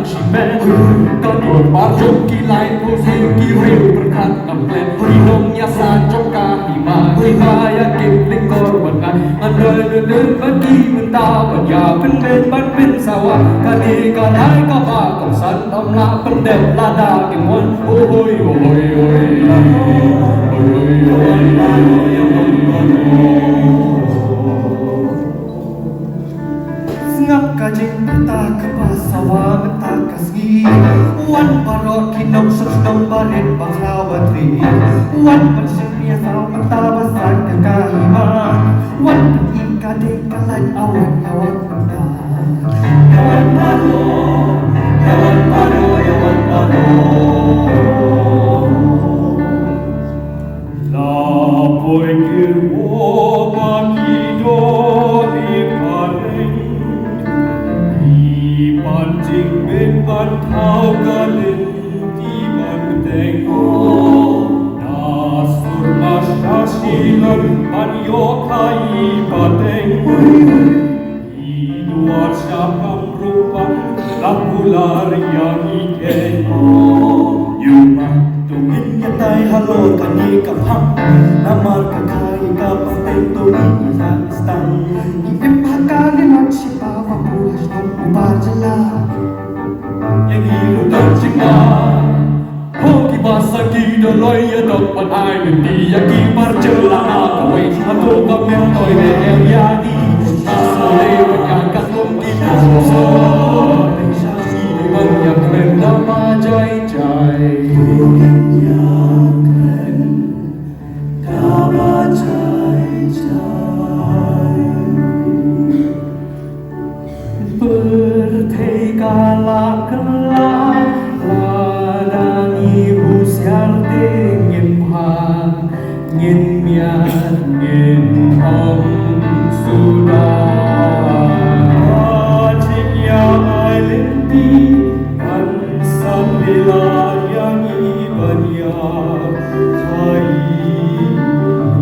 simen Kanor barjong kilay pusing kiriw berkat templet Hidungnya sancok kahima Himaya kipling korbankan Andai duduk bagi mentah Banya penben ban pen sawah Kani kanai kapal Komsan tamlah pendek lada kimon Oi oi oi Ngap kajing peta kepasawa meta kasgi Wan parot kinong susdong barit bakrawatri Wan pensiknya saw meta basan kekahima Wan ikade kalan awan awan penda Yawan paro, yawan paro, yawan paro Lapoy kirmo makido di paling Pancing ben pantau galin di banteng Nasur masyasilan panyo kai bateng Iduar syakam rupa lakular yang ikeng Yuma tungin yatai halo kani kapham Namar kakai kapateng tungin isang istang Ipakali magsipawa buhas ng upajala Yang ilutan singa Hoki basagi daloy yadok panay Hindi yaki marjala na kaway Ato kamentoy de elyani Asalay panyakas lumki puso Ibang yakren na majay-jay Ibang yakren na majay-jay Bertekala kelak ladang ibu siar dingin pang ngin miat ngin om sudah Acik yang alinti kan sambilan yang ibanya kai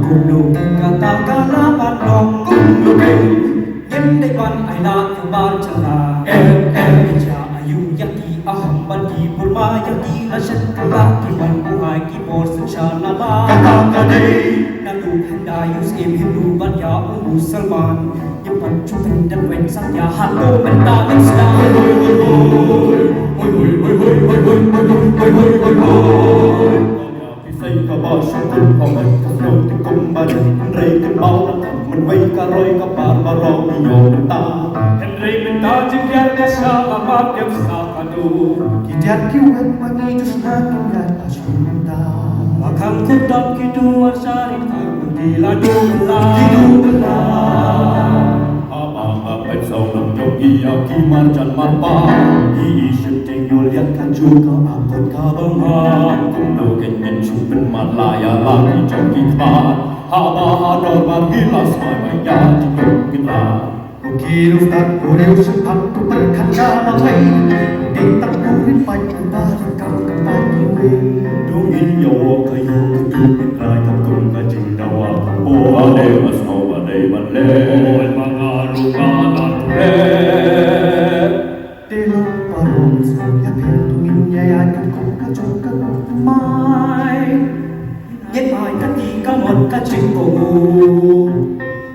Kumluk katakan amat dong kumluk Yende ban aina kuban chala ja ayu yaki aham bandi burma yaki lashat kala ki ban buhai ki por sanchana ba kakade nanu handa yus im hindu ban ya musalman yapan chutan dan wen sang ya hato menta islam Say ka ba shukun paman kasno te kumban Henry kan mau nak menway ka roy ka barbaro iyo menta Henry menta jigyar ka siya mamat yang sa kadu Kidyar kiwet magijus na kinyat asyumenta Makang kudap kidu asyarit agundila dumla Kidumla Abang apet saw nam yogi aki marjan marpa Iisip tingol yang kaju ka apot ka bangha Kumdo kenyen chupen malaya lagi jogi ka Haba hador barhilas maya jikok kita Kukiruf tak kuriu sempat ku berkanda malay Ding tak kurin panjang barang kau kepanyiwe Dungin yawo kayo kutupin ray kapkung kajing dawa O ade mas o ade manle O mga rungalan Tilang parong saya tungin yayan kapkung kajong kapumay Yet ay katika mon kajing komu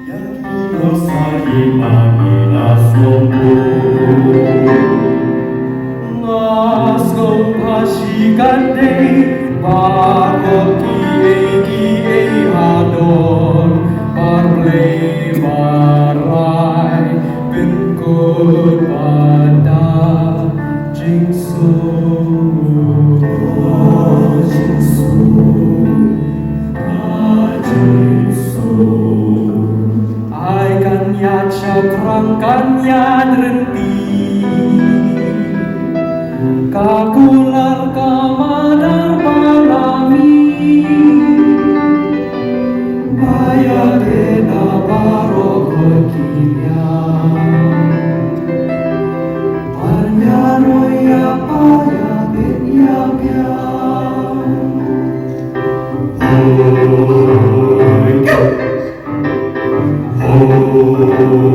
Yaki osagi magina sombu Ngaskong pasigande Barok kiei hadon Barley barai Pinkut pada Jingsu Jingsu Jingsu Ai kan ya cakrang kan ya drenti Kakular kamadar palami Maya dena barok berkilia Panya roya paya benya bia Oh